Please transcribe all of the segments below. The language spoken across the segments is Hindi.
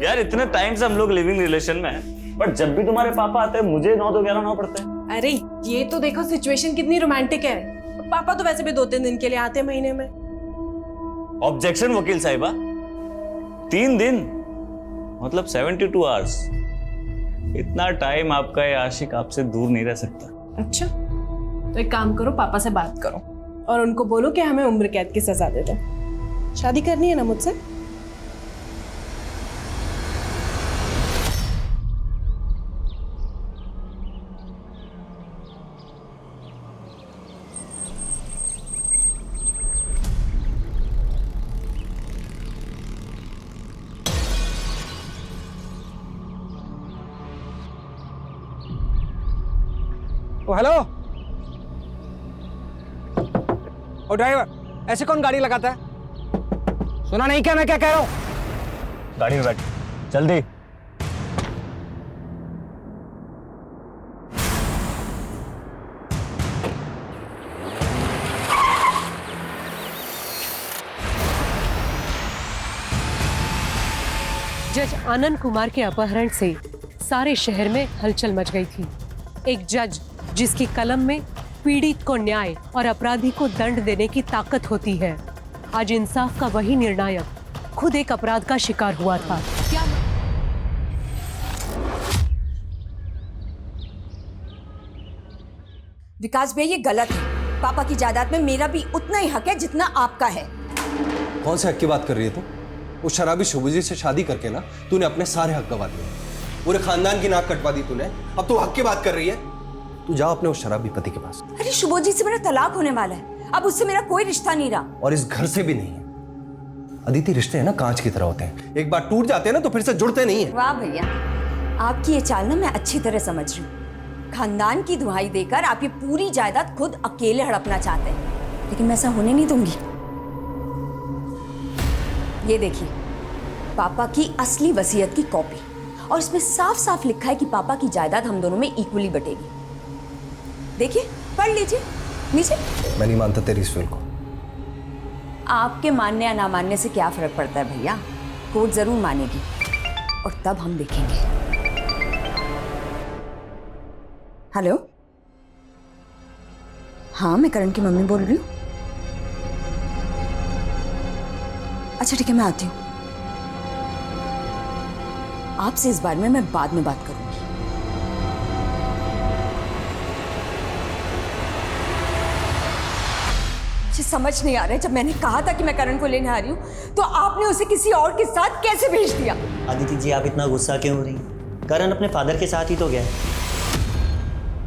यार इतने टाइम से हम लोग लिविंग रिलेशन में हैं, बट जब भी तुम्हारे पापा आते हैं मुझे 9 पड़ते हैं। अरे ये तो देखो सिचुएशन कितनी रोमांटिक है। पापा तो वैसे भी 2-3 दिन के लिए आते हैं महीने में। ऑब्जेक्शन वकील साहिबा, 3 दिन मतलब 72 आवर्स। इतना टाइम आपका ये आशिक आपसे दूर नहीं रह सकता। अच्छा तो एक काम करो, पापा से बात करो और उनको बोलो कि हमें उम्र कैद की सजा दे दो। शादी करनी है ना मुझसे? ओ हेलो। ओ ड्राइवर, ऐसे कौन गाड़ी लगाता है? सुना नहीं क्या मैं क्या कह रहा हूं? गाड़ी में बैठ जल्दी। जज आनंद कुमार के अपहरण से सारे शहर में हलचल मच गई थी। एक जज जिसकी कलम में पीड़ित को न्याय और अपराधी को दंड देने की ताकत होती है, आज इंसाफ का वही निर्णायक खुद एक अपराध का शिकार हुआ था। क्या विकास भैया, ये गलत है। पापा की जायदाद में मेरा भी उतना ही हक है जितना आपका है। कौन से हक की बात कर रही है तू? उस शराबी शुभजी से शादी करके ना तूने अपने सारे हक गवा दिए, पूरे खानदान की नाक कटवा दी तूने। अब तू हक की बात कर रही है? तू जा अपने उस शराबी पति के पास। अरे शुभजी से मेरा तलाक होने वाला है, अब उससे मेरा कोई रिश्ता नहीं रहा। और इस घर से भी नहीं है। अदिति, रिश्ते हैं ना कांच की तरह होते हैं, एक बार टूट जाते हैं ना तो फिर से जुड़ते नहीं है। वाह भैया, आपकी ये चाल ना मैं अच्छी तरह समझ रही हूँ। खानदान की दुहाई देकर आप ये पूरी जायदाद खुद अकेले हड़पना चाहते हैं, लेकिन मैं ऐसा होने नहीं दूंगी। ये देखिए, पापा की असली वसीयत की कॉपी, और इसमें साफ साफ लिखा है कि पापा की जायदाद हम दोनों में इक्वली बटेगी। देखिए, पढ़ लीजिए नीचे। मैं नहीं मानता तेरी इस फिल्म को। आपके मानने या ना मानने से क्या फर्क पड़ता है भैया, कोर्ट जरूर मानेगी और तब हम देखेंगे। हेलो, हाँ मैं करण की मम्मी बोल रही हूँ। अच्छा ठीक है, मैं आती हूँ। आपसे इस बारे में मैं बाद में बात करूंगी। मुझे समझ नहीं आ रहा है, जब मैंने कहा था कि मैं करण को लेने आ रही हूँ तो आपने उसे किसी और के साथ कैसे भेज दिया? अदिति जी, आप इतना गुस्सा क्यों हो रही? करण अपने फादर के साथ ही तो गया।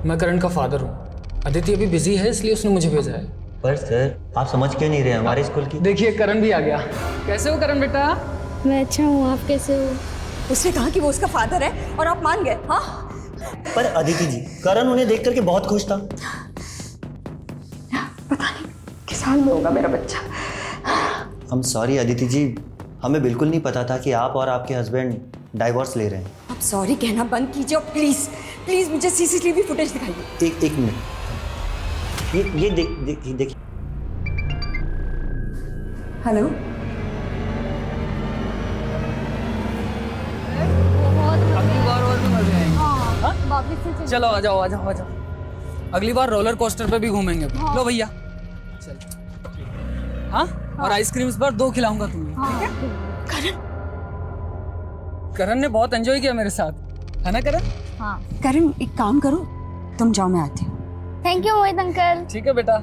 मैं करण का फादर हूँ। अदिति अभी बिजी है इसलिए उसने मुझे भेजा है। पर सर, आप समझ क्यों नहीं रहे हमारे स्कूल की? देखिए करण भी आ गया। कैसे हो करण बेटा? मैं अच्छा हूँ, आप कैसे हो? उसने कहा कि वो उसका फादर है और आप मान गए? हाँ, पर अदिति जी, करण उन्हें देख करके बहुत खुश था। पता नहीं किस हाल में होगा मेरा बच्चा। हम सॉरी अदिति जी, हमें बिल्कुल नहीं पता था कि आप और आपके हस्बैंड डाइवोर्स ले रहे हैं। आप सॉरी कहना बंद कीजिए और प्लीज प्लीज मुझे सीसीटीवी फुटेज दिखाइए। एक मिनट, ये देखिए। हेलो, अगली बार और भी मजे आएंगे। हाँ, वापस से चलो आ जाओ आ जाओ आ जाओ। अगली बार रोलर कोस्टर पे भी घूमेंगे। हाँ। लो भैया चल। हाँ, और आइसक्रीम्स पर 2 खिलाऊंगा तुम्हें। हाँ। करण ने बहुत एंजॉय किया मेरे साथ, है ना करण? हाँ। करण एक काम करो, तुम जाओ मैं आती हूँ। Thank you Mohit uncle. ठीक है बेटा।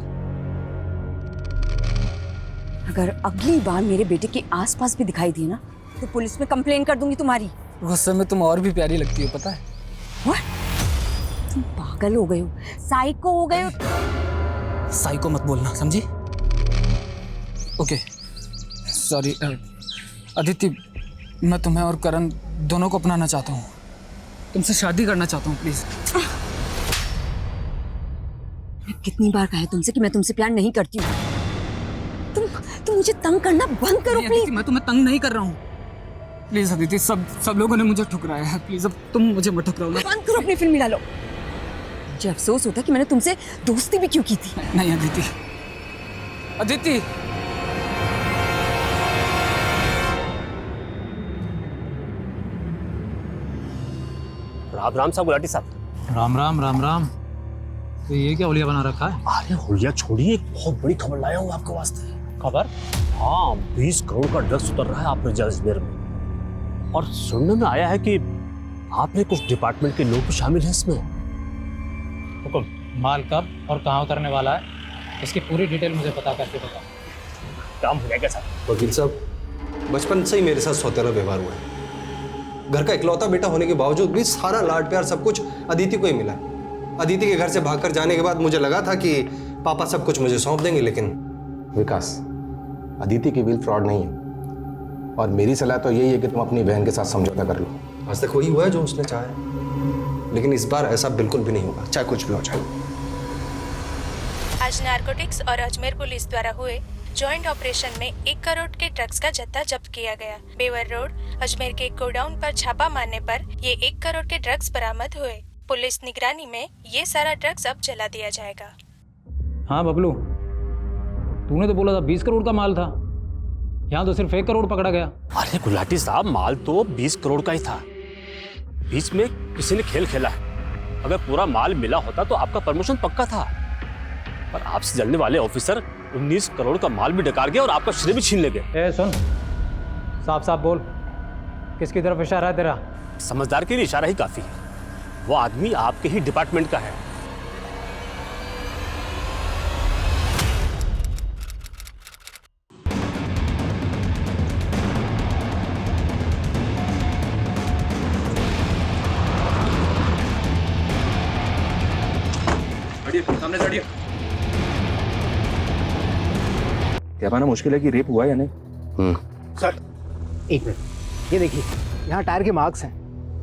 अगर अगली बार मेरे बेटे के आसपास भी दिखाई दिए ना तो पुलिस में कंप्लेन कर दूंगी तुम्हारी। गुस्से में तुम और भी प्यारी लगती हो, पता है? What? तुम पागल हो गए हो, साइको हो गए हो। साइको मत बोलना, समझी? Okay sorry. अदिति, मैं तुम्हें और करण दोनों को अपनाना चाहता हूँ, तुमसे शादी करना चाहता हूँ, प्लीज। मैं कितनी बार कहा है तुमसे कि मैं तुमसे प्यार नहीं करती हूँ। तुम मुझे तंग करना बंद करो प्लीज। मैं तुम्हें तंग नहीं कर रहा हूँ, प्लीज अदिति। सब लोगों ने मुझे ठुकराया है, प्लीज अब तुम मुझे मत ठुकराओ ना। बंद करो अपनी फिल्म डालो। मुझे अफसोस होता कि मैंने तुमसे दोस्ती भी क्यों की थी। नहीं अदिति, अदिति। राम राम साहब गुलाटी साहब। राम राम राम राम। तो ये क्या होलिया बना रखा है? अरे होलिया छोड़िए, एक बहुत बड़ी खबर लाया हूँ आपके वास्ते। खबर? हाँ, 20 करोड़ का ड्रग्स उतर रहा है आपने अजमेर में, और सुनने में आया है कि आपने कुछ डिपार्टमेंट के लोग भी शामिल हैं इसमें। हुकुम, माल कब और कहाँ उतरने वाला है इसकी पूरी डिटेल मुझे पता करके बताओ। काम हो जाएगा साहब। वकील साहब, बचपन से ही मेरे साथ सौतेला व्यवहार हुआ है। घर का इकलौता बेटा होने के बावजूद भी सारा लाड प्यार सब कुछ अदिति को ही मिला है। अदिति के घर से भागकर जाने के बाद मुझे लगा था कि पापा सब कुछ मुझे सौंप देंगे, लेकिन विकास, अदिति की विल फ्रॉड नहीं है, और मेरी सलाह तो यही है कि तुम अपनी बहन के साथ समझौता कर लो। आज तक वही हुआ है जो उसने चाहा है, लेकिन इस बार ऐसा बिल्कुल भी नहीं होगा, चाहे कुछ भी हो जाए। आज नारकोटिक्स और अजमेर पुलिस द्वारा हुए जॉइंट ऑपरेशन में 1 करोड़ के ड्रग्स का जत्था जब्त किया गया। बेवर रोड अजमेर के गोडाउन पर छापा मारने पर ये 1 करोड़ के ड्रग्स बरामद हुए। पुलिस निगरानी में ये सारा ड्रग्स अब जला दिया जाएगा। हाँ बबलू, तूने तो बोला था 20 करोड़ का माल था, यहाँ तो सिर्फ 1 करोड़ पकड़ा गया। अरे गुलाटी साहब, माल तो 20 करोड़ का ही था। बीच में किसी ने खेल खेला है। अगर पूरा माल मिला होता तो आपका प्रमोशन पक्का था, पर आपसे जलने वाले ऑफिसर 19 करोड़ का माल भी डकार गए और आपका श्रेय भी छीन ले गए। ए सुन, साफ साफ बोल, किसकी तरफ इशारा है तेरा? समझदार के लिए इशारा ही काफी है। वो आदमी आपके ही डिपार्टमेंट का है। सामने चढ़िए। क्या माना मुश्किल है कि रेप हुआ या नहीं? सर एक मिनट, ये देखिए, यहाँ टायर के मार्क्स हैं,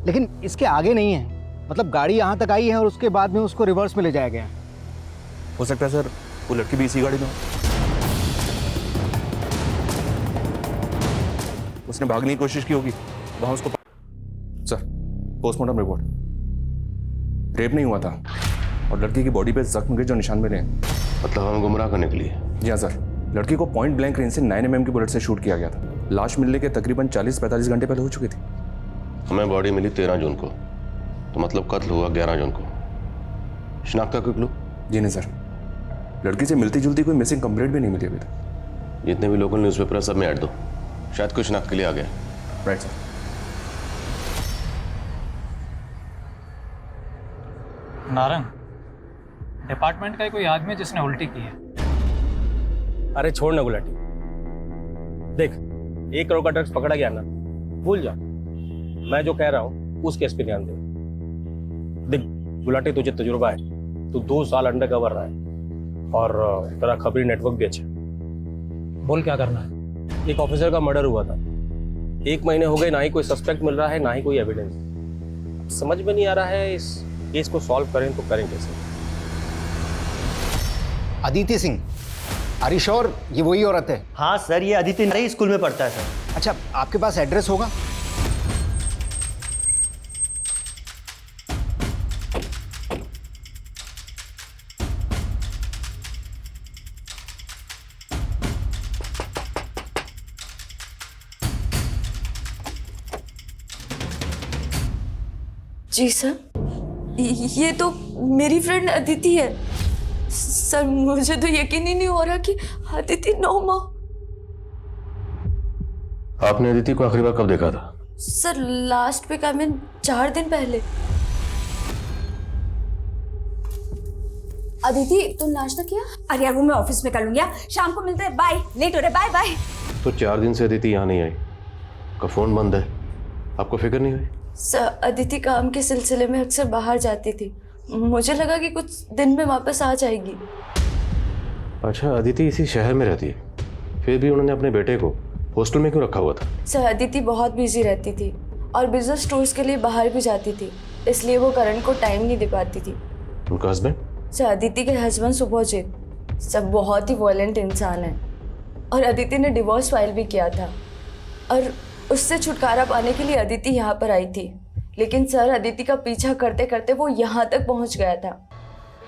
लेकिन इसके आगे नहीं है। मतलब गाड़ी यहाँ तक आई है और उसके बाद में उसको रिवर्स में ले जाया गया। हो सकता है सर वो लड़की भी इसी गाड़ी में हो। उसने भागने की कोशिश की होगी, वहां उसको। Sir, postmortem report. रेप नहीं हुआ था और लड़की की बॉडी पे जख्म के जो निशान मिले हैं। मतलब हमें गुमराह करने के लिए? जी हाँ सर, लड़की को पॉइंट ब्लैंक रेंज से 9 mm की बुलेट से शूट किया गया था। लाश मिलने के तकरीबन 40-45 घंटे पहले हो चुकी थी। हमें बॉडी मिली 13 जून को, तो मतलब कत्ल हुआ 11 जून को। शिनाख्त का कोई क्लू? जी नहीं सर, लड़की से मिलती जुलती कोई मिसिंग कंप्लेंट भी नहीं मिली अभी तक। जितने भी लोकल न्यूज़पेपर है सब में ऐड दो, शायद कोई शिनाख्त के लिए आ गया। Right sir. नारंग, डिपार्टमेंट का ही कोई आदमी जिसने उल्टी की है। अरे छोड़ ना गुलाटी, देख 1 करोड़ का ड्रग्स पकड़ा गया ना, भूल जा। मैं जो कह रहा हूँ उस केस पे ध्यान दे। देख गुलाटी, तुझे तजुर्बा है, तू 2 साल अंडर कवर रहा है और तेरा खबरी नेटवर्क भी अच्छा। बोल क्या करना है? एक ऑफिसर का मर्डर हुआ था, 1 महीने हो गए, ना ही कोई सस्पेक्ट मिल रहा है, ना ही कोई एविडेंस। समझ में नहीं आ रहा है इस केस को सॉल्व करें तो करें कैसे। Aditi Singh, are you sure ये वही औरत है? हाँ सर, ये अदिति नई स्कूल में पढ़ता है सर। अच्छा, आपके पास एड्रेस होगा? जी सर, ये तो मेरी फ्रेंड अदिति है। सर मुझे तो यकीन ही नहीं हो रहा कि अदिति 9 माह। आपने अदिति को आखिरी बार कब देखा था? Sir last week, I mean 4 दिन पहले। अदिति तुम नाश्ता किया? अरे यार वो मैं ऑफिस में कर लूंगी, शाम को मिलते हैं, बाय। लेट हो रहे, बाय बाय। तो 4 दिन से अदिति यहाँ नहीं आई, का फोन बंद है, आपको फिक्र नहीं हुई? सर अदिति काम के सिलसिले में अक्सर बाहर जाती थी, मुझे लगा कि कुछ दिन में वापस आ जाएगी। अच्छा, अदिति इसी शहर में रहती है, फिर भी उन्होंने अपने बेटे को हॉस्टल में क्यों रखा हुआ था? सर अदिति बहुत बिजी रहती थी और बिजनेस टूर्स के लिए बाहर भी जाती थी, इसलिए वो करण को टाइम नहीं दे पाती थी। उनका हस्बैंड? सर अदिति के हस्बैंड सुभोजीत सब बहुत ही वॉयलेंट इंसान है और अदिति ने डिवोर्स फाइल भी किया था और उससे छुटकारा पाने के लिए अदिति यहाँ पर आई थी, लेकिन सर अदिति का पीछा करते करते वो यहाँ तक पहुँच गया था।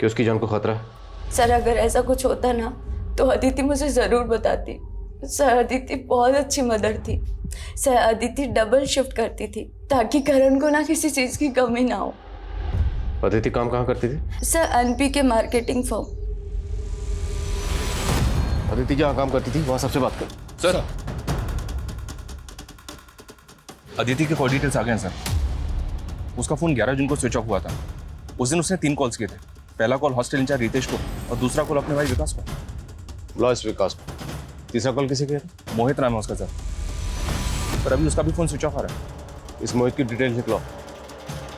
कि उसकी जान को खतरा है? सर अगर ऐसा कुछ होता ना तो अदिति मुझे ज़रूर बताती, सर अदिति बहुत अच्छी मदर थी। सर अदिति डबल शिफ्ट करती थी ताकि करण को ना किसी चीज़ की कमी ना हो। अदिति काम कहाँ करती थी? सर एनपी के मार्केटिंग फर्म। अदिति जहाँ काम करती थी वहाँ सबसे बात कर। सर अदिति के कॉल डिटेल्स आ गए हैं सर। उसका फोन 11 जून को स्विच ऑफ हुआ था। उस दिन उसने 3 कॉल्स किए थे। पहला कॉल हॉस्टल इंचार्ज रितेश को और दूसरा कॉल अपने भाई विकास को। बुलाओ इस विकास को। तीसरा कॉल किसे किया था? मोहित नाम है उसका सर, पर अभी उसका भी फोन स्विच ऑफ आ रहा है। इस मोहित की डिटेल निकलो।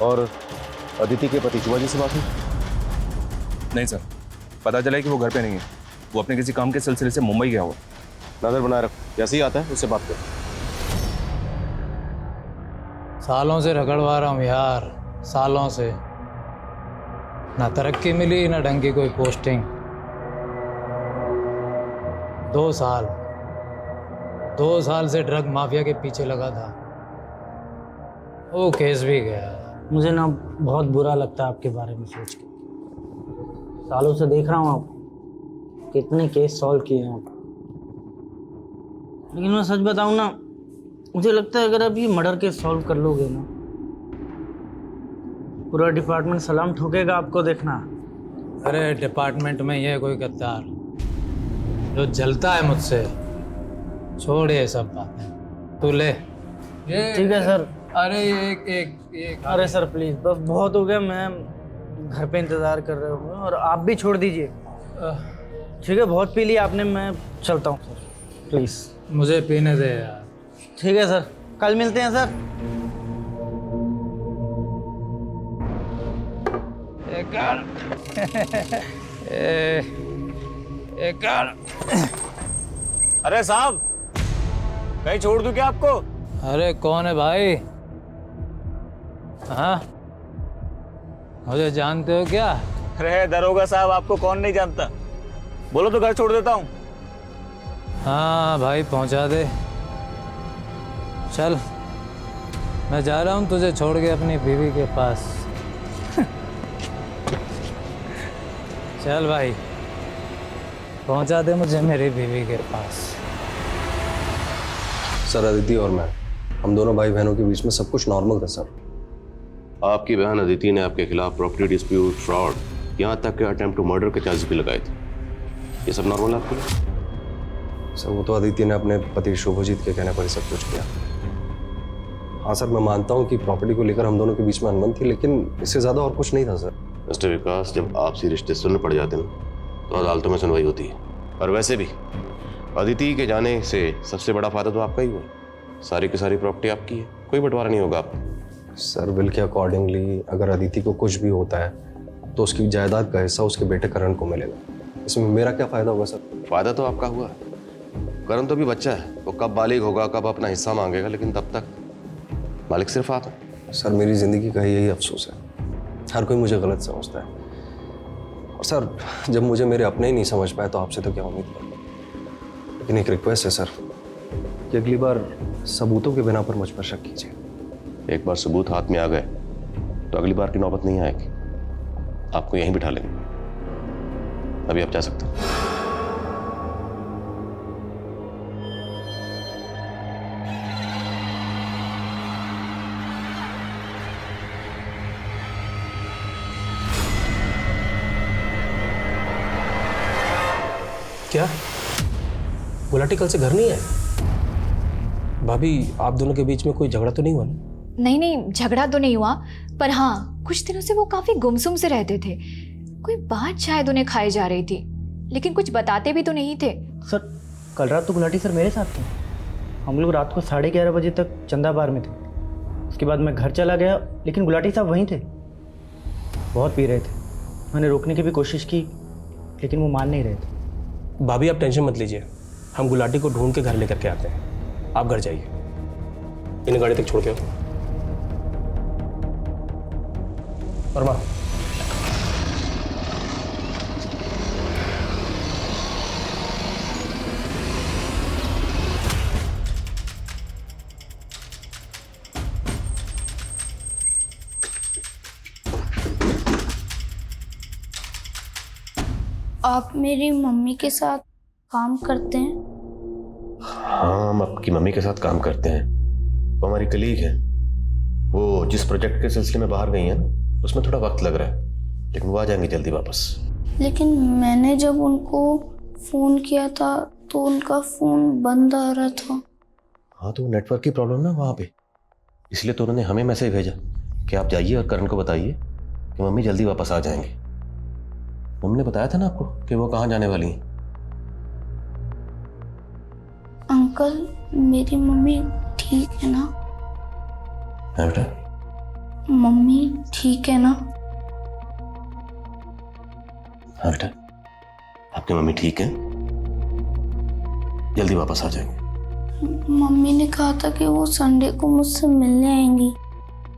और अदिति के पति शिवाजी से बात हुई? नहीं सर, पता चला है कि वो घर पे नहीं है। वो अपने किसी काम के सिलसिले से मुंबई गया हुआ। नजर बनाए रखो, जैसे ही आता है उससे बात करो। सालों से रगड़वा रहा हूँ यार, सालों से। ना तरक्की मिली ना ढंग की कोई पोस्टिंग। 2 साल से ड्रग माफिया के पीछे लगा था। वो केस भी गया। मुझे ना बहुत बुरा लगता है आपके बारे में सोच के। सालों से देख रहा हूँ आप कितने केस सॉल्व किए हैं आप, लेकिन मैं सच बताऊँ ना, मुझे लगता है अगर आप ये मर्डर केस सॉल्व कर लोगे ना, पूरा डिपार्टमेंट सलाम ठोकेगा आपको, देखना। अरे डिपार्टमेंट में ये कोई गद्दार जो जलता है मुझसे, छोड़ ये सब बातें, तू ले। ठीक है सर। अरे एक अरे सर प्लीज, बस बहुत हो गया। मैं घर पे इंतजार कर रहे होंगे और आप भी छोड़ दीजिए। ठीक है, बहुत पी लिया आपने, मैं चलता हूँ सर, प्लीज। मुझे पीने दे यार। ठीक है सर, कल मिलते हैं सर। अरे साहब, कहीं छोड़ दूं क्या आपको? अरे कौन है भाई? हाँ, मुझे जानते हो क्या? अरे दरोगा साहब, आपको कौन नहीं जानता? बोलो तो घर छोड़ देता हूँ। हाँ भाई, पहुंचा दे। चल, मैं जा रहा हूँ तुझे छोड़ के अपनी बीवी के पास। चल भाई, पहुंचा दे मुझे मेरी बीवी के पास। सर अदिति और मैं, हम दोनों भाई बहनों के बीच में सब कुछ नॉर्मल था सर। आपकी बहन अदिति ने आपके खिलाफ प्रॉपर्टी डिस्प्यूट, फ्रॉड, यहाँ तक के अटेम्प्ट टू मर्डर के चार्जेस भी लगाए थे। ये सब नॉर्मल है आपके लिए? सर वो तो अदिति ने अपने पति शुभजीत के कहने पर ही सब कुछ किया। हाँ सर, मैं मानता हूँ कि प्रॉपर्टी को लेकर हम दोनों के बीच में अनबन थी, लेकिन इससे ज़्यादा और कुछ नहीं था सर। मिस्टर विकास, जब आपसी रिश्ते सुनने पड़ जाते हैं तो अदालतों में सुनवाई होती है। और वैसे भी अदिति के जाने से सबसे बड़ा फायदा तो आपका ही हुआ। सारी की सारी प्रॉपर्टी आपकी है, कोई बंटवारा नहीं होगा आपको। सर बिल के अकॉर्डिंगली अगर अदिति को कुछ भी होता है तो उसकी जायदाद का हिस्सा उसके बेटे करण को मिलेगा। इसमें मेरा क्या फ़ायदा होगा सर? फ़ायदा तो आपका हुआ है। करण तो भी बच्चा है, वो कब बालिग होगा, कब अपना हिस्सा मांगेगा, लेकिन तब तक मालिक सिर्फ आप हैं। सर मेरी ज़िंदगी का यही अफसोस है, हर कोई मुझे गलत समझता है। और सर जब मुझे मेरे अपने ही नहीं समझ पाए तो आपसे तो क्या उम्मीद करूँ। लेकिन एक रिक्वेस्ट है सर कि अगली बार सबूतों के बिना पर मुझ पर शक कीजिए। एक बार सबूत हाथ में आ गए तो अगली बार की नौबत नहीं आएगी। आपको यहीं बिठा लेंगे। अभी आप जा सकते हैं। क्या गुलाटी कल से घर नहीं है? भाभी, आप दोनों के बीच में कोई झगड़ा तो नहीं हुआ ना? नहीं, झगड़ा तो नहीं हुआ, पर हाँ कुछ दिनों से वो काफी गुमसुम से रहते थे। कोई बात शायद उन्हें खाई जा रही थी, लेकिन कुछ बताते भी तो नहीं थे। सर कल रात तो गुलाटी सर मेरे साथ थे। हम लोग रात को 11:30 बजे तक चंदा बार में थे। उसके बाद मैं घर चला गया, लेकिन गुलाटी साहब वहीं थे। बहुत पी रहे थे। मैंने रोकने की भी कोशिश की, लेकिन वो मान नहीं रहे थे। भाभी आप टेंशन मत लीजिए, हम गुलाटी को ढूंढ के घर लेकर के आते हैं। आप घर जाइए, इन्हें गाड़ी तक छोड़ के आओ। वर्मा, आप मेरी मम्मी के साथ काम करते हैं? हाँ, हम आपकी मम्मी के साथ काम करते हैं। वो हमारी कलीग है। वो जिस प्रोजेक्ट के सिलसिले में बाहर गई हैं ना, उसमें थोड़ा वक्त लग रहा है, लेकिन वो आ जाएंगी जल्दी वापस। लेकिन मैंने जब उनको फ़ोन किया था तो उनका फ़ोन बंद आ रहा था। हाँ, तो नेटवर्क की प्रॉब्लम ना वहाँ पे, इसलिए तो उन्होंने हमें मैसेज भेजा कि आप जाइए और करण को बताइए कि मम्मी जल्दी वापस आ जाएंगे। मम्मी ने बताया था ना आपको कि वो कहाँ जाने वाली हैं। अंकल, मेरी मम्मी ठीक है ना? हाँ बेटा, मम्मी ठीक है ना? हाँ बेटा, आपकी मम्मी ठीक है, जल्दी वापस आ जाएंगे। मम्मी ने कहा था कि वो संडे को मुझसे मिलने आएंगी,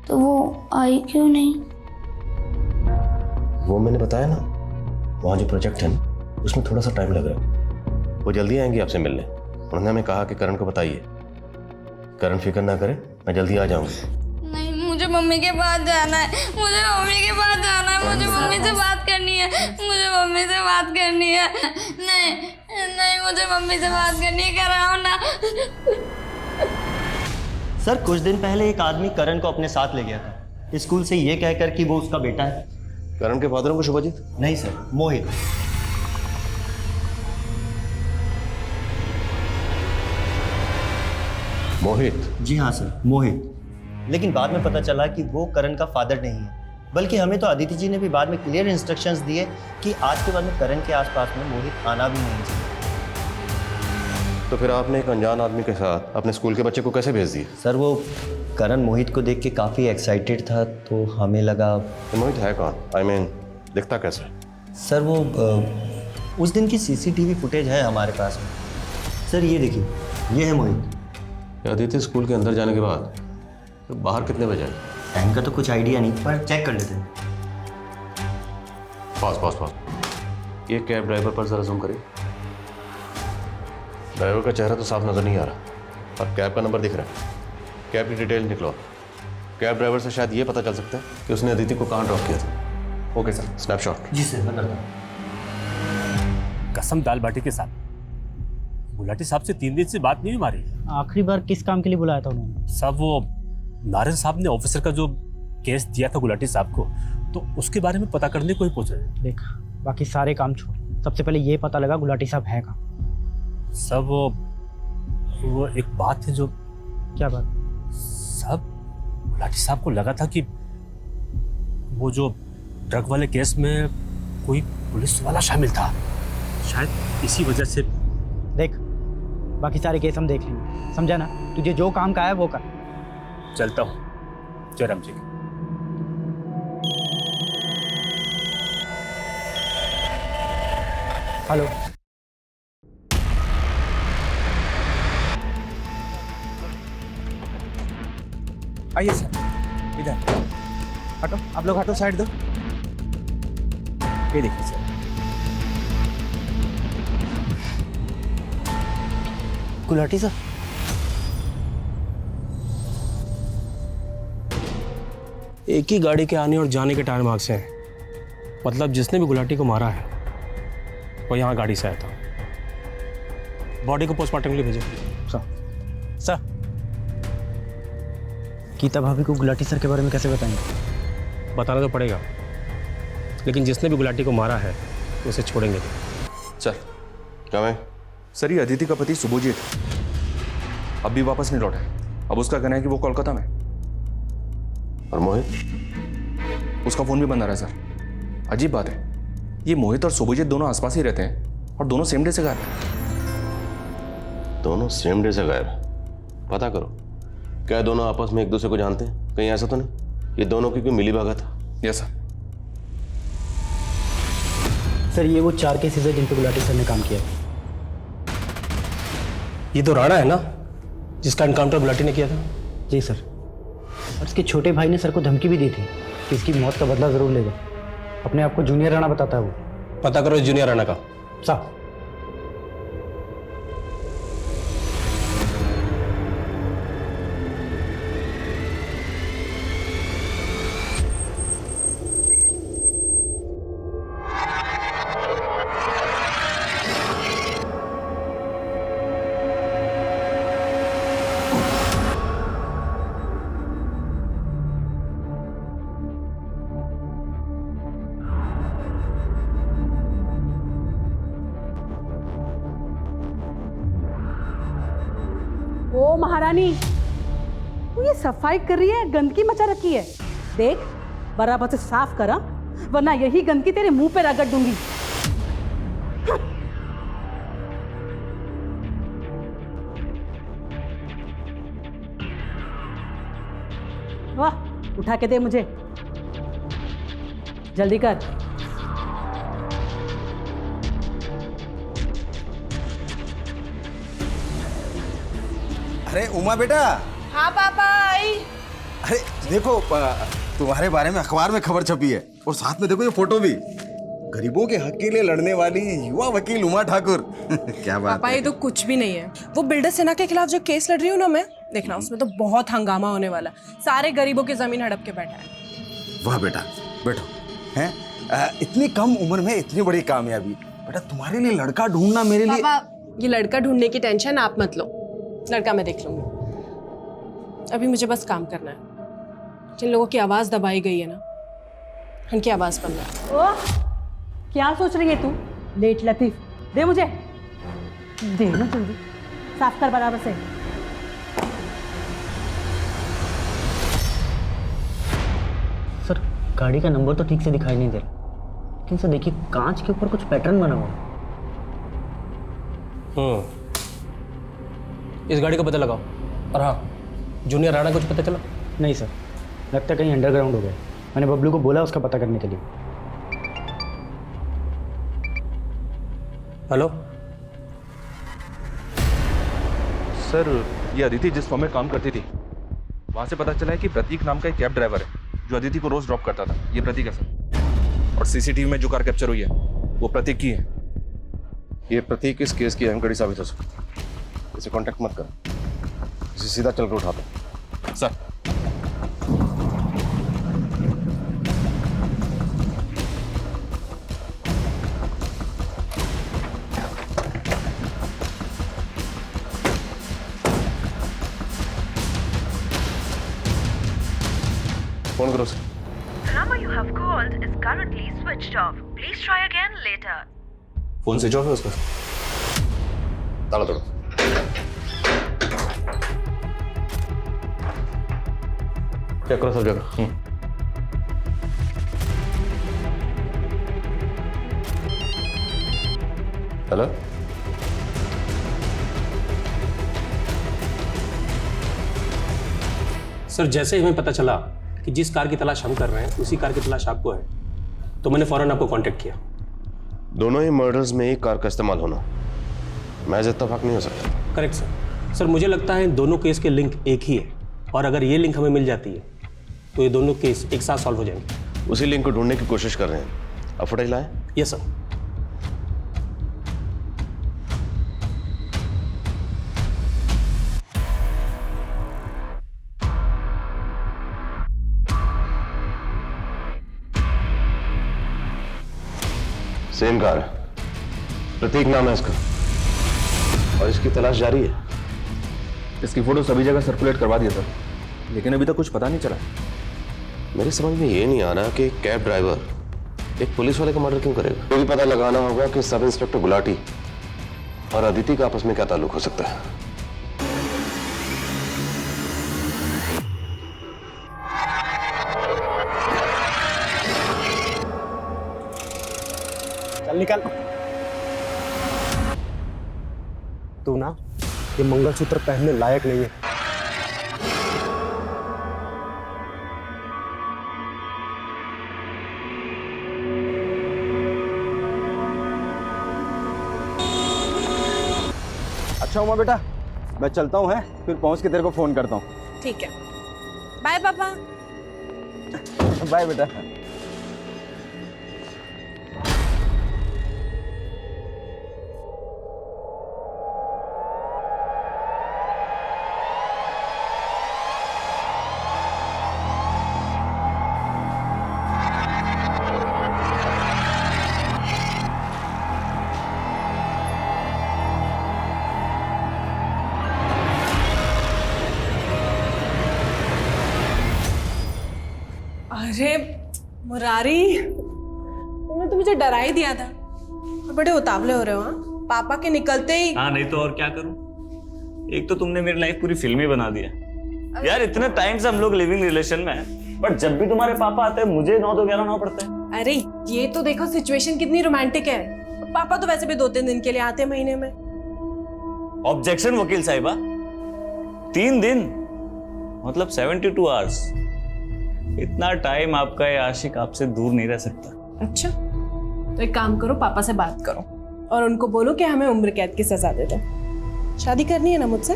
तो वो आई क्यों नहीं? वो मैंने बताया ना, वहाँ जो प्रोजेक्ट है ना, उसमें थोड़ा सा टाइम लग रहा है। वो जल्दी आएंगी आपसे मिलने। उन्होंने हमें कहा कि करण को बताइए। करण फिक्र ना करे, मैं जल्दी आ जाऊंगी। नहीं, मुझे मम्मी के पास जाना है, मुझे मम्मी के पास जाना है, मुझे मम्मी से बात करनी है, मुझे मम्मी से बात करनी है। नहीं नहीं, मुझे मम्मी से बात करनी है, कराओ ना। सर कुछ दिन पहले एक आदमी करण को अपने साथ ले गया था, स्कूल से ये कहकर कि वो उसका बेटा है। करण के फादर को शुभजीत? नहीं सर, मोहित। मोहित? जी हाँ सर, मोहित। लेकिन बाद में पता चला कि वो करण का फादर नहीं है, बल्कि हमें तो अदिति जी ने भी बाद में क्लियर इंस्ट्रक्शंस दिए कि आज के बाद में करण के आसपास में मोहित आना भी नहीं चाहिए। तो फिर आपने एक अनजान आदमी के साथ अपने स्कूल के बच्चे को कैसे भेज दिया? सर वो करण मोहित को देख के काफ़ी एक्साइटेड था, तो हमें लगा। तो मोहित है कौन? I mean, दिखता कैसे? सर वो उस दिन की सीसीटीवी फुटेज है हमारे पास में। सर ये देखिए, ये है मोहित। अदिति स्कूल के अंदर जाने के बाद तो बाहर कितने बजे? टाइम का तो कुछ आइडिया नहीं, पर चेक कर लेते हैं। पास ये कैब ड्राइवर पर जरा जूम करिए। ड्राइवर का चेहरा तो साफ नजर नहीं आ रहा, अब कैब का नंबर दिख रहा है। कैब की डिटेल निकलो। कैब ड्राइवर से शायद ये पता चल सकता है कि उसने अदिति को कहाँ ड्रॉप किया था। Okay sir, snapshot. जी सर, मैं करता हूँ। कसम दाल बाटी के साथ गुलाटी साहब से 3 दिन से बात नहीं हमारी। आखिरी बार किस काम के लिए बुलाया था उन्होंने? साहब वो नारायण साहब ने ऑफिसर का जो केस दिया था गुलाटी साहब को, तो उसके बारे में पता करने को ही पूछ रहे। देख, बाकी सारे काम छोड़, सबसे पहले ये पता लगा गुलाटी साहब है कहाँ। सब वो एक बात है जो। क्या बात? सब गुलाटी साहब को लगा था कि वो जो ड्रग वाले केस में कोई पुलिस वाला शामिल था, शायद इसी वजह से। देख, बाकी सारे केस हम देख लेंगे, समझा ना? तुझे जो काम का है वो कर। चलता हूँ। जयराम जी। हेलो। आइए सर, इधर हटो, आप लोग हटो, साइड दो। ये देखिए सर। गुलाटी सर, एक ही गाड़ी के आने और जाने के टायर मार्क्स हैं। मतलब जिसने भी गुलाटी को मारा है वो यहाँ गाड़ी से आया था। बॉडी को पोस्टमार्टम के लिए भेजो। सर गीता भाभी को गुलाटी सर के बारे में कैसे बताएंगे? बताना तो पड़ेगा, लेकिन जिसने भी गुलाटी को मारा है उसे छोड़ेंगे। सर क्या मैं? सर ये अदिति का पति शुभजीत अब भी वापस नहीं लौटा है। अब उसका कहना है कि वो कोलकाता में। और मोहित? उसका फोन भी बंद आ रहा है सर। अजीब बात है, ये मोहित और शुभजीत दोनों आसपास ही रहते हैं और दोनों सेम डे से गायब हैं। दोनों सेम डे से गायब? पता करो, क्या दोनों आपस में एक दूसरे को जानते हैं? कहीं ऐसा तो नहीं ये दोनों की कोई मिली भगत है? Yes sir. सर ये वो 4 केसेस है जिन पे गुलाटी सर ने काम किया। ये तो राणा है ना, जिसका एनकाउंटर गुलाटी ने किया था? जी सर। और इसके छोटे भाई ने सर को धमकी भी दी थी कि इसकी मौत का बदला जरूर लेगा। अपने आप को जूनियर राणा बताता है वो। पता करो जूनियर राणा का। साहब। महारानी, तू ये सफाई कर रही है, गंदगी मचा रखी है। देख बराबर से साफ करा, वरना यही गंदगी तेरे मुंह पे रगड़ दूंगी। वाह, उठा के दे मुझे, जल्दी कर। अरे उमा बेटा। हाँ पापा आई। अरे देखो तुम्हारे बारे में अखबार में खबर छपी है, और साथ में देखो ये फोटो भी, गरीबों के हक के लिए लड़ने वाली युवा वकील उमा ठाकुर। क्या बात पापा है। ये तो कुछ भी नहीं है। वो बिल्डर सेना के खिलाफ जो केस लड़ रही हूँ ना मैं, देखना उसमें तो बहुत हंगामा होने वाला है। सारे गरीबों की जमीन हड़प के बैठा है। वाह बेटा, बैठो। हैं इतनी कम उम्र में इतनी बड़ी कामयाबी। बेटा तुम्हारे लिए लड़का ढूंढना मेरे लिए। पापा ये लड़का ढूंढने की टेंशन आप मत लो, लड़का मैं देख लूंगी। अभी मुझे बस काम करना है। जिन लोगों की आवाज दबाई गई है ना, उनकी आवाज बनना है। ओ, क्या सोच रही है तू? लेट लतीफ, दे मुझे, दे ना जल्दी, साफ कर बराबर से। सर गाड़ी का नंबर तो ठीक से दिखाई नहीं दे रहा, लेकिन सर देखिए कांच के ऊपर कुछ पैटर्न बना हुआ है। इस गाड़ी का पता लगाओ। और हाँ, जूनियर राणा कुछ पता चला? नहीं सर, लगता है कहीं अंडरग्राउंड हो गया। मैंने बबलू को बोला उसका पता करने के लिए। हेलो सर, ये अदिति जिस फॉर्म में काम करती थी, वहां से पता चला है कि प्रतीक नाम का एक कैब ड्राइवर है जो अदिति को रोज ड्रॉप करता था। ये प्रतीक है सर, और सीसीटीवी में जो कार कैप्चर हुई है वो प्रतीक की है। ये प्रतीक इस केस की अहम कड़ी साबित हो सकती है। इसे कांटेक्ट मत कर, इसे सीधा चल कर उठा दो। सर फोन करो sir. The number you have called is currently switched off. Please try again later. Phone switch off है उसका, ताला तोड़ो। चेक करो सब जगह। हेलो, सर जैसे ही हमें पता चला कि जिस कार की तलाश हम कर रहे हैं उसी कार की तलाश आपको है, तो मैंने फौरन आपको कांटेक्ट किया। दोनों ही मर्डर्स में एक कार का इस्तेमाल होना महज इत्तेफाक नहीं हो सकता। Correct sir. सर मुझे लगता है दोनों केस के लिंक एक ही है, और अगर ये लिंक हमें मिल जाती है तो ये दोनों केस एक साथ सॉल्व हो जाएंगे। उसी लिंक को ढूंढने की कोशिश कर रहे हैं। अब फुटेज लाएं? Yes sir. सेम कार है, प्रतीक नाम है इसका, और इसकी तलाश जारी है। इसकी फोटो सभी जगह सर्कुलेट करवा दिया सर, लेकिन अभी तक कुछ पता नहीं चला। मेरे समझ में ये नहीं आ रहा कि कैब ड्राइवर एक पुलिस वाले का मर्डर क्यों करेगा। तो भी पता लगाना होगा कि सब इंस्पेक्टर गुलाटी और अदिति का आपस में क्या ताल्लुक हो सकता है। चल निकल। तू ना ये मंगलसूत्र पहनने लायक नहीं है। अच्छा उमा बेटा, मैं चलता हूँ, है फिर पहुँच के तेरे को फोन करता हूँ। ठीक है, बाय पापा। बाय बेटा। अरे मुरारी, तुमने तो मुझे डरा ही दिया था। और बड़े उतावले हो रहे हो। हाँ, पापा के निकलते ही। हाँ नहीं तो और क्या करूं, एक तो तुमने मेरी लाइफ पूरी फिल्मी बना दिया यार। इतने टाइम से हम लोग लिविंग रिलेशन में हैं, बट जब भी तुम्हारे पापा आते हैं मुझे 9 तो 11 पड़ता है। अरे ये तो देखो सिचुएशन कितनी रोमांटिक है। पापा तो वैसे भी 2-3 दिन के लिए आते हैं महीने में। ऑब्जेक्शन वकील साहिबा, 3 दिन मतलब 72 आवर्स। इतना टाइम आपका ये आशिक आपसे दूर नहीं रह सकता। अच्छा तो एक काम करो, पापा से बात करो और उनको बोलो कि हमें उम्र कैद की सजा दे दो। शादी करनी है ना मुझसे?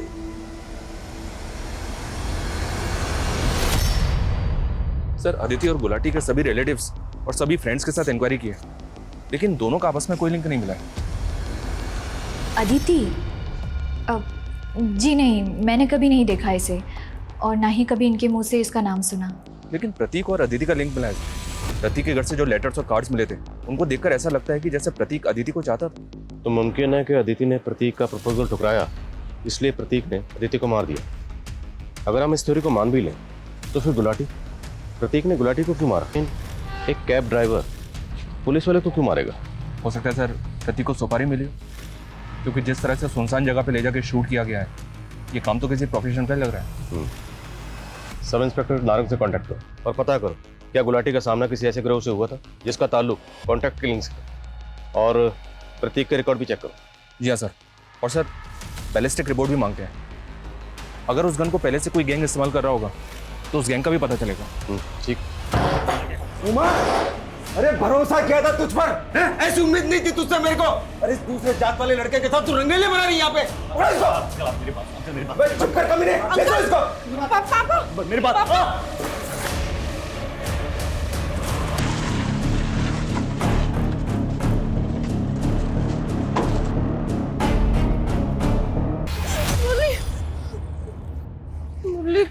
सर अदिति और गुलाटी के सभी रिलेटिव्स और सभी फ्रेंड्स के साथ इंक्वायरी की है, लेकिन दोनों का आपस में कोई लिंक नहीं मिला है। अदिति? जी नहीं, मैंने कभी नहीं देखा इसे और ना ही कभी इनके मुंह से इसका नाम सुना। लेकिन प्रतीक और अदिति का लिंक मिला है। प्रतीक के घर से जो लेटर्स और कार्ड्स मिले थे उनको देखकर ऐसा लगता है कि जैसे प्रतीक अदिति को चाहता था। तो मुमकिन है कि अदिति ने प्रतीक का प्रपोजल ठुकराया, इसलिए प्रतीक ने अदिति को मार दिया। अगर हम इस थ्योरी को मान भी लें तो फिर प्रतीक ने गुलाटी को क्यों मारा? एक कैब ड्राइवर पुलिस वाले को क्यों मारेगा? हो सकता है सर प्रतीक को सुपारी मिली हो, क्योंकि जिस तरह से सुनसान जगह पे ले जाके शूट किया गया है, ये काम तो किसी प्रोफेशन का लग रहा है। सब इंस्पेक्टर नारंग से कांटेक्ट करो और पता करो क्या गुलाटी का सामना किसी ऐसे गिरोह से हुआ था जिसका ताल्लुक कॉन्ट्रैक्ट किलिंग से, और प्रतीक के रिकॉर्ड भी चेक करो। जी हाँ सर। और सर बैलिस्टिक रिपोर्ट भी मांगते हैं। अगर उस गन को पहले से कोई गैंग इस्तेमाल कर रहा होगा तो उस गैंग का भी पता चलेगा। ठीक। उमा, अरे भरोसा किया था तुझ पर, ऐसी उम्मीद नहीं थी तुझसे मेरे को। अरे इस दूसरे जात वाले लड़के के साथ तू रंगेले बना रही है यहाँ पे। चुप कर कमीने, ले जाओ इसको। पापा मेरी बात। मुरली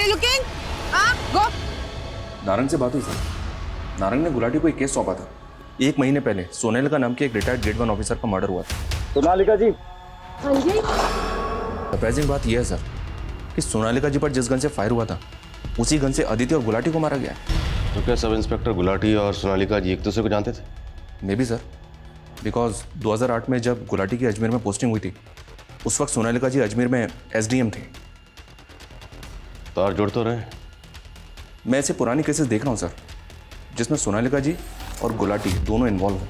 लुकिंग गो। नारंग से बात हुई सर। नारंग ने गुलाटी को एक केस सौंपा था। 1 महीने पहले सोनेलिका नाम के एक रिटायर्ड ग्रेड 1 ऑफिसर का मर्डर हुआ था। सोनालिका जी। हाँ जी। सरप्राइजिंग बात यह है सर कि सोनालिका जी पर जिस गन से फायर हुआ था उसी गन से अदिति और गुलाटी को मारा गया है। तो क्या सब इंस्पेक्टर गुलाटी और सोनालिका जी एक दूसरे को जानते थे? मे बी सर, बिकॉज 2008 में जब गुलाटी की अजमेर में पोस्टिंग हुई थी उस वक्त सोनालिका जी अजमेर में SDM थे। तार जोड़ तो रहे। मैं ऐसे पुरानी केसेस देख रहा हूँ सर जिसमें सोनालिका जी और गुलाटी दोनों इन्वॉल्व हैं।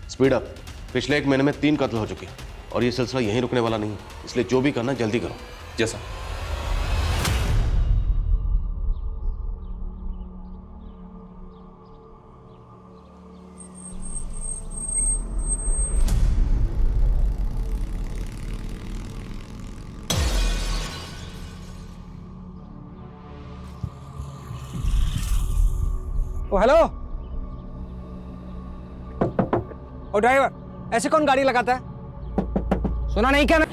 Speed up. पिछले 1 महीने में 3 कत्ल हो चुके और ये सिलसिला यहीं रुकने वाला नहीं है, इसलिए जो भी करना जल्दी करो। जैसा ओ हेलो, ओ ड्राइवर, ऐसे कौन गाड़ी लगाता है? सुना नहीं क्या?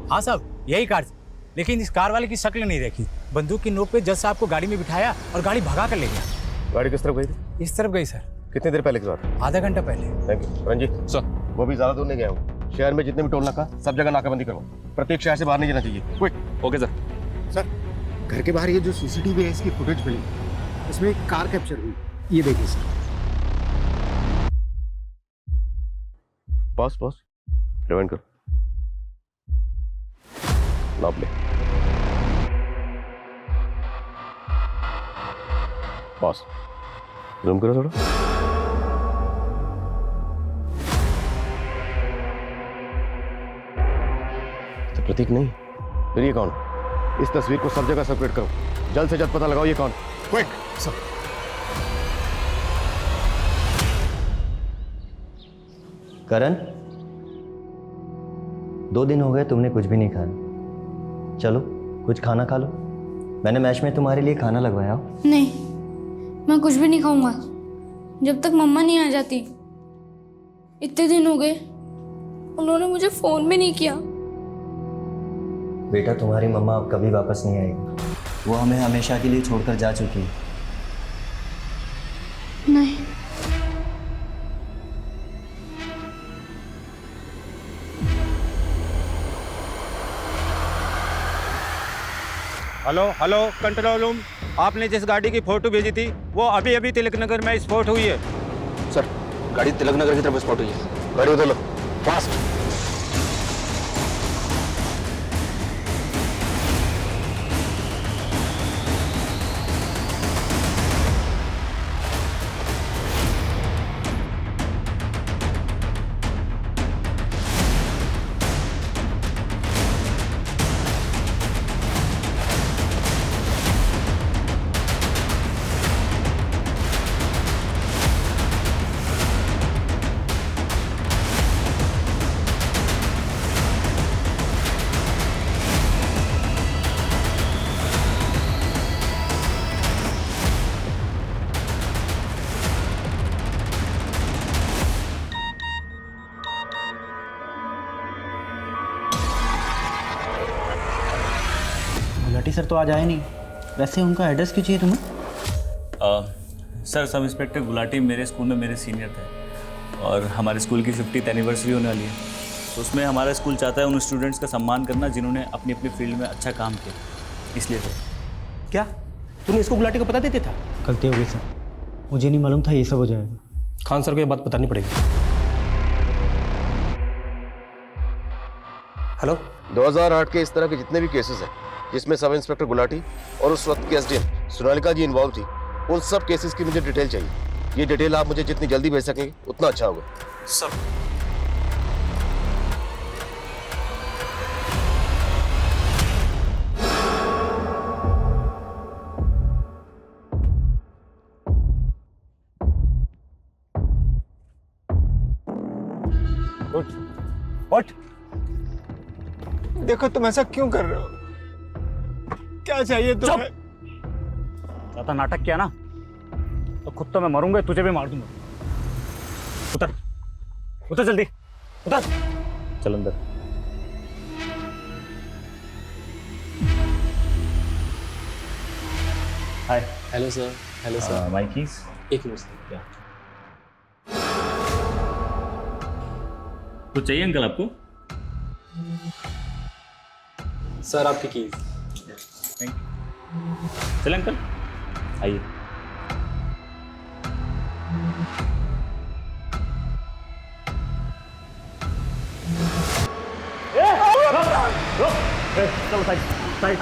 हाँ साहब, यही कार थी, लेकिन इस कार वाले की शक्ल नहीं देखी। बंदूक की नोक पे जज साहब को गाड़ी में बिठाया और गाड़ी भगा कर ले गया। गाड़ी किस तरफ गई थी? इस तरफ गई सर। कितनी देर पहले की बात है? आधा घंटा पहले। Thank you. रंजीत सर, वो भी ज्यादा दूर नहीं गया हूँ। शहर में जितने भी टोल नाका सब जगह नाकाबंदी करो। प्रत्येक शहर से बाहर नहीं जाना चाहिए। क्विक। Okay sir. सर, घर के बाहर ये जो CCTV है इसकी फुटेज मिली, इसमें एक कार कैप्चर हुई। ये देखिए सर। पॉज पॉज, रिवाइंड करो। नाप ले। पॉज, जूम करो थोड़ा। तो प्रतीक नहीं, फिर ये कौन? इस तस्वीर को सब जगह सर्कुलेट करो, जल्द से जल्द पता लगाओ ये कौन। Quick sir. करण, 2 दिन हो गए तुमने कुछ भी नहीं खाया। चलो कुछ खाना खा लो, मैंने मैच में तुम्हारे लिए खाना लगवाया हो। नहीं, मैं कुछ भी नहीं खाऊंगा जब तक मम्मा नहीं आ जाती। इतने दिन हो गए, उन्होंने मुझे फोन भी नहीं किया। बेटा, तुम्हारी मम्मा अब कभी वापस नहीं आएगी, वो हमें हमेशा के लिए छोड़कर जा चुकी है। नहीं, हेलो हेलो कंट्रोल रूम, आपने जिस गाड़ी की फोटो भेजी थी वो अभी अभी तिलक नगर में स्पॉट हुई है। सर, गाड़ी तिलक नगर की तरफ स्पॉट हुई है। गाड़ी उधर लो, फास्ट। गुलाटी सर तो आज आए नहीं, वैसे उनका एड्रेस क्यों चाहिए तुम्हें? सर, सब इंस्पेक्टर गुलाटी मेरे स्कूल में मेरे सीनियर थे और हमारे स्कूल की 50th एनिवर्सरी होने वाली है, तो उसमें हमारा स्कूल चाहता है उन स्टूडेंट्स का सम्मान करना जिन्होंने अपनी अपनी फील्ड में अच्छा काम किया, इसलिए सर। क्या तूने इसको गुलाटी को पता देते था? गलती हो गई सर, मुझे नहीं मालूम था ये सब हो जाएगा। खान सर को ये बात बतानी पड़ेगी। हेलो, 2008 के इस तरह के जितने भी केसेस हैं जिसमें सब इंस्पेक्टर गुलाटी और उस वक्त की एसडीएम सोनालिका जी इन्वॉल्व थी, उन सब केसेस की मुझे डिटेल चाहिए। ये डिटेल आप मुझे जितनी जल्दी भेज सकेंगे उतना अच्छा होगा। सर। उठ। देखो तुम ऐसा क्यों कर रहे हो? क्या चाहिए तुम्हें? ज्यादा नाटक किया ना तो खुद तो मैं मरूंगा, तुझे भी मार दूंगा। उतर, उतर जल्दी, उतर। चल अंदर। Hi. Hello sir. Hello sir. My keys. एक मिनट सर। क्या कुछ चाहिए अंकल आपको? सर, आपकी कीज। Thank you. चल अंकल, आइए। चलो साइड, साइड,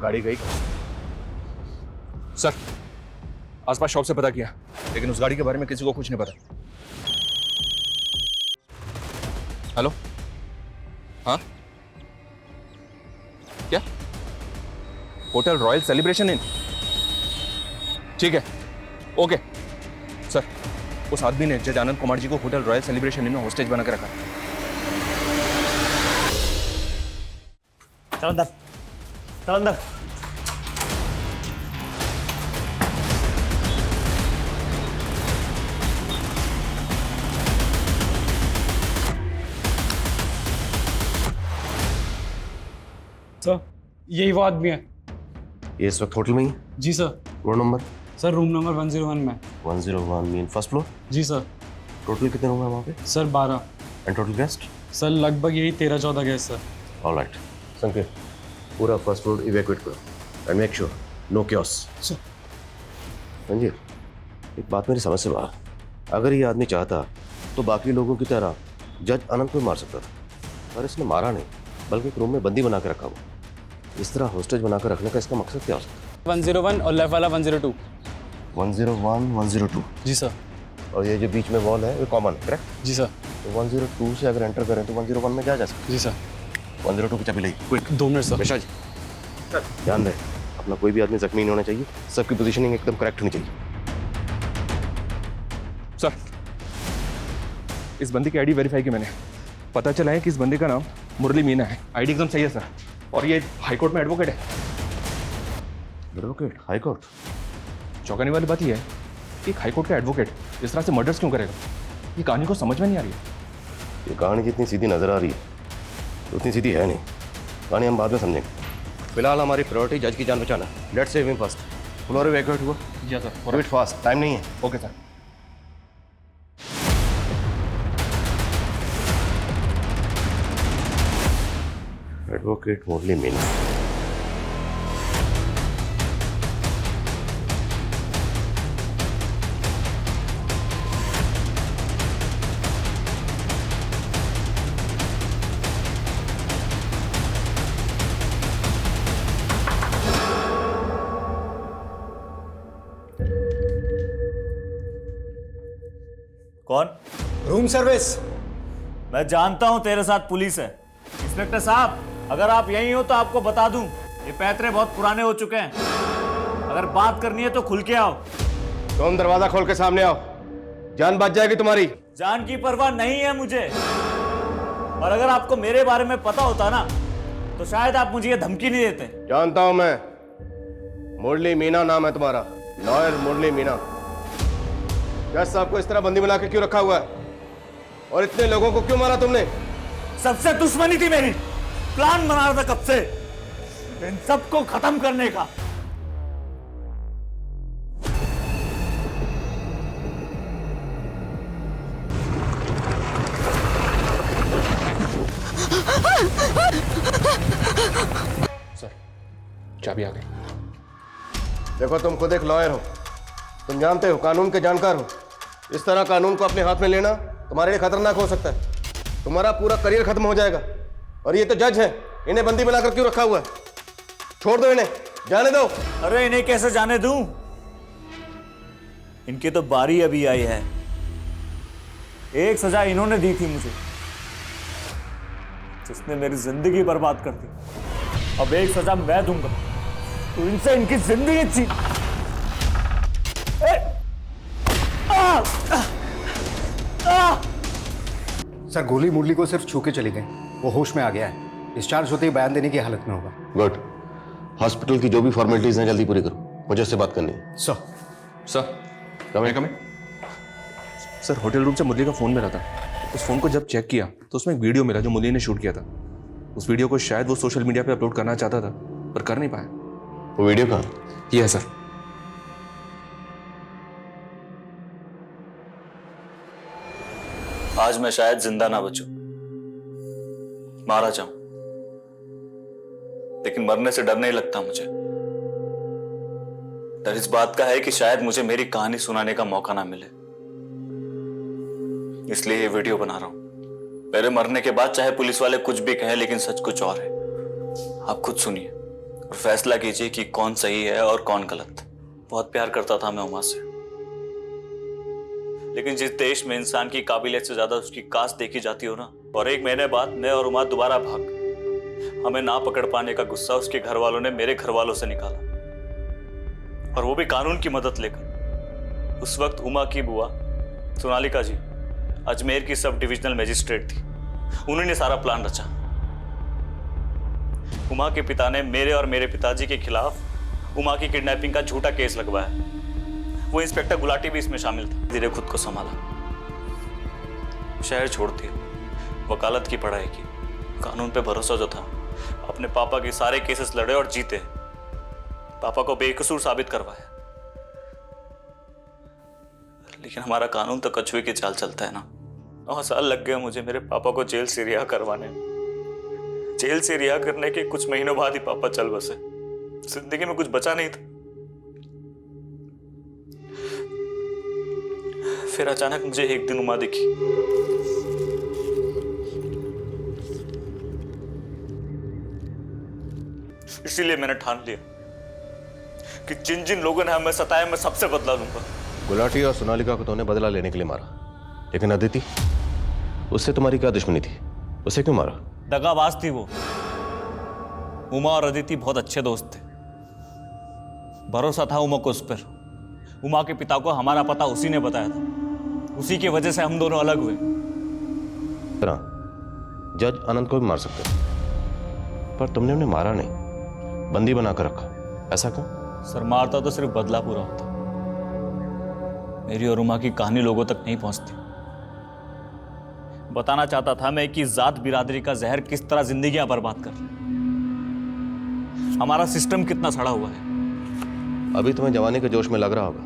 गाड़ी गई सर। आसपास शॉप से पता किया, लेकिन उस गाड़ी के बारे में किसी को कुछ नहीं पता। हेलो, हाँ क्या? Hotel royal celebration in? ठीक है, ओके सर। उस आदमी ने जज आनंद कुमार जी को होटल रॉयल सेलिब्रेशन इन में होस्टेज बना के रखा। चल अंदर, चल अंदर। सर, यही वो आदमी है। ये इस वक्त होटल में ही है? जी sir. Road number? Sir, room number 101 में। 101 मीन फर्स्ट फ्लोर? जी सर। टोटल कितने रूम है वहाँ पे? Sir 12। And total guest? Sir लगभग यही 13-14 गेस्ट सर। ऑलराइट, संकेत पूरा फर्स्ट फ्लोर इवैक्यूएट करो and make sure no chaos. Sir. Sanjeev, एक बात मेरी समझ से बाहर। अगर ये आदमी चाहता तो बाकी लोगों की तरह जज अनंत को मार सकता था, पर इसने मारा नहीं, बल्कि एक रूम में बंदी बना के रखा हुआ। इस तरह होस्टेज बनाकर रखने का इसका मकसद क्या हो सकता है? 101 और लेफ्ट वाला 102। 101, 102। जी सर। और ये जो बीच में वॉल है वो कॉमन, करेक्ट? जी सर। तो 102 से अगर एंटर करें तो 101 में जा सकते? जी सर। 102 की चाबी ली, quick. 2 minute sir. Mishra ji sir, ध्यान रहे अपना कोई भी आदमी जख्मी नहीं होना चाहिए, सबकी पोजीशनिंग एकदम करेक्ट होनी चाहिए। सर, इस बंदे की आईडी वेरीफाई की मैंने, पता चला है कि इस बंदे का नाम मुरली मीना है। आईडी एकदम सही है सर, और ये हाई कोर्ट में एडवोकेट है। Advocate high court? चौंकाने वाली बात यह है कि एक हाई कोर्ट का एडवोकेट इस तरह से मर्डर्स क्यों करेगा? ये कहानी को समझ में नहीं आ रही है। ये कहानी जितनी सीधी नजर आ रही है तो उतनी सीधी है नहीं, कहानी हम बाद में समझेंगे। फिलहाल हमारी प्रायोरिटी जज की जान बचाना। Let's save him first. Floor evacuate हुआ? जी sir. Do it fast, time नहीं है। Okay sir. Advocate Murli Meena. कौन? Room service. मैं जानता हूं तेरे साथ पुलिस है। इंस्पेक्टर साहब, अगर आप यहीं हो तो आपको बता दूं, ये पैतरे बहुत पुराने हो चुके हैं। अगर बात करनी है तो खुल के आओ। तुम दरवाजा खोल के सामने आओ, जान बच जाएगी तुम्हारी। जान की परवाह नहीं है मुझे, और अगर आपको मेरे बारे में पता होता ना तो शायद आप मुझे ये धमकी नहीं देते। जानता हूं मैं, मुरली मीना नाम है तुम्हारा, लॉयर मुरली मीना। जज साहब को इस तरह बंदी बना के क्यों रखा हुआ है, और इतने लोगों को क्यों मारा तुमने? सबसे दुश्मनी थी मेरी, प्लान बना रहा था कब से इन सबको खत्म करने का। सर, चाबी आ गई। देखो तुम खुद एक लॉयर हो, तुम जानते हो, कानून के जानकार हो। इस तरह कानून को अपने हाथ में लेना तुम्हारे लिए खतरनाक हो सकता है। तुम्हारा पूरा करियर खत्म हो जाएगा। और ये तो जज है, इन्हें बंदी बनाकर क्यों रखा हुआ है? छोड़ दो इन्हें, जाने दो। अरे इन्हें कैसे जाने दूं? इनकी तो बारी अभी आई है। एक सजा इन्होंने दी थी मुझे, जिसने मेरी जिंदगी बर्बाद कर दी। अब एक सजा मैं दूंगा तो इनसे इनकी जिंदगी छीन। सर, गोली मुरली को सिर्फ छू के चली गई, वो होश में आ गया है। डिस्चार्ज होते ही बयान देने की हालत में होगा। गुड। हॉस्पिटल की जो भी फॉर्मेलिटीज हैं जल्दी पूरी करो, मुझे उससे बात करनी है। सर। सर, कम सर, होटल रूम से मुरली का फोन मिला था। उस फोन को जब चेक किया तो उसमें एक वीडियो मिला जो मुरली ने शूट किया था। उस वीडियो को शायद वो सोशल मीडिया पे अपलोड करना चाहता था, पर कर नहीं पाया। वो वीडियो कहाँ? ये है सर। आज मैं शायद जिंदा ना बचूं, मारा जाऊं, लेकिन मरने से डर नहीं लगता मुझे। डर इस बात का है कि शायद मुझे मेरी कहानी सुनाने का मौका ना मिले, इसलिए ये वीडियो बना रहा हूं। मेरे मरने के बाद चाहे पुलिस वाले कुछ भी कहें, लेकिन सच कुछ और है। आप खुद सुनिए और फैसला कीजिए कि कौन सही है और कौन गलत। बहुत प्यार करता था मैं उमा से, लेकिन जिस देश में इंसान की काबिलियत से ज्यादा उसकी कास्ट देखी जाती हो ना, और 1 महीने बाद मैं और उमा दोबारा भाग, हमें ना पकड़ पाने का गुस्सा उसके घर वालों ने मेरे घर वालों से निकाला, और वो भी कानून की मदद लेकर। उस वक्त उमा की बुआ सोनालिका जी अजमेर की सब डिविजनल मजिस्ट्रेट थी। उन्होंने सारा प्लान रचा। उमा के पिता ने मेरे और मेरे पिताजी के खिलाफ उमा की किडनैपिंग का झूठा केस लगवाया। वो इंस्पेक्टर गुलाटी भी इसमें शामिल था। धीरे खुद को संभाला, शहर छोड़ दिया, वकालत की पढ़ाई की, कानून पे भरोसा जो था, अपने पापा के सारे केसेस लड़े और जीते, पापा को बेकसूर साबित करवाया। लेकिन हमारा कानून तो कछुए की चाल चलता है ना। 9 साल लग गए मुझे मेरे पापा को जेल से रिहा करवाने में। जेल से रिहा करने के कुछ महीनों बाद ही पापा चल बसे। जिंदगी में कुछ बचा नहीं था। फिर अचानक मुझे एक दिन उमा दिखी। इसीलिए मैंने ठान लिया कि जिन जिन लोगों ने हमें सताया मैं सबसे बदला लूंगा। गुलाटी और सोनालिका को तूने बदला लेने के लिए मारा, लेकिन अदिति, उससे तुम्हारी क्या दुश्मनी थी? उसे क्यों मारा? दगाबाज थी वो। उमा और अदिति बहुत अच्छे दोस्त थे। भरोसा था उमा को उस पर। उमा के पिता को हमारा पता उसी ने बताया था। उसी की वजह से हम दोनों अलग हुए। जज आनंद को भी मार सकते थे, पर तुमने उन्हें मारा नहीं, बंदी बनाकर रखा। ऐसा क्यों? सर, मारता तो सिर्फ बदला पूरा होता। मेरी और उमा की कहानी लोगों तक नहीं पहुंचती। बताना चाहता था मैं कि जात बिरादरी का जहर किस तरह जिंदगियां बर्बाद कर रहा है। हमारा सिस्टम कितना सड़ा हुआ है। अभी तुम्हें जवानी के जोश में लग रहा होगा,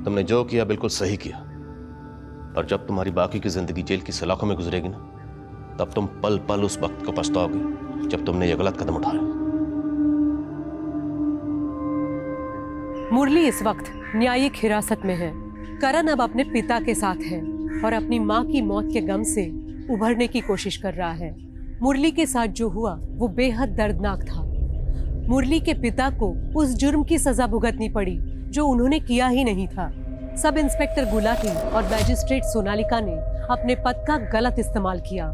तुमने जो किया बिल्कुल सही किया, और जब तुम्हारी बाकी की जिंदगी जेल की सलाखों में गुजरेगी ना, तब तुम पल पल उस वक्त को पछताओगे जब तुमने ये गलत कदम उठाया। मुरली इस वक्त न्यायिक हिरासत में है। करण अब अपने पिता के साथ है और अपनी माँ की मौत के गम से उभरने की कोशिश कर रहा है। मुरली के साथ जो हुआ वो बेहद दर्दनाक था। मुरली के पिता को उस जुर्म की सजा भुगतनी पड़ी जो उन्होंने किया ही नहीं था। सब इंस्पेक्टर गुलाटी और मैजिस्ट्रेट सोनालिका ने अपने पद का गलत इस्तेमाल किया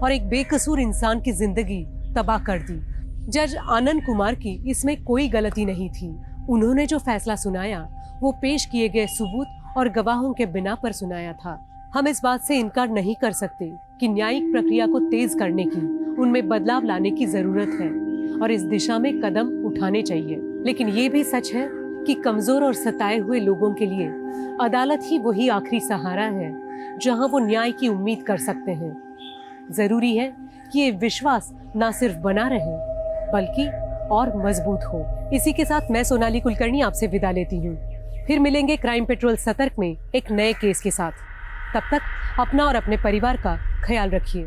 और एक बेकसूर इंसान की जिंदगी तबाह कर दी। जज आनंद कुमार की इसमें कोई गलती नहीं थी। उन्होंने जो फैसला सुनाया वो पेश किए गए सबूत और गवाहों के बिना पर सुनाया था। हम इस बात से इनकार नहीं कर सकते कि न्यायिक प्रक्रिया को तेज करने की, उनमें बदलाव लाने की जरूरत है और इस दिशा में कदम उठाने चाहिए। लेकिन ये भी सच है कि कमजोर और सताए हुए लोगों के लिए अदालत ही वही आखिरी सहारा है जहां वो न्याय की उम्मीद कर सकते हैं। जरूरी है कि ये विश्वास ना सिर्फ बना रहे बल्कि और मजबूत हो। इसी के साथ मैं सोनाली कुलकर्णी आपसे विदा लेती हूँ। फिर मिलेंगे क्राइम पेट्रोल सतर्क में एक नए केस के साथ। तब तक अपना और अपने परिवार का ख्याल रखिए।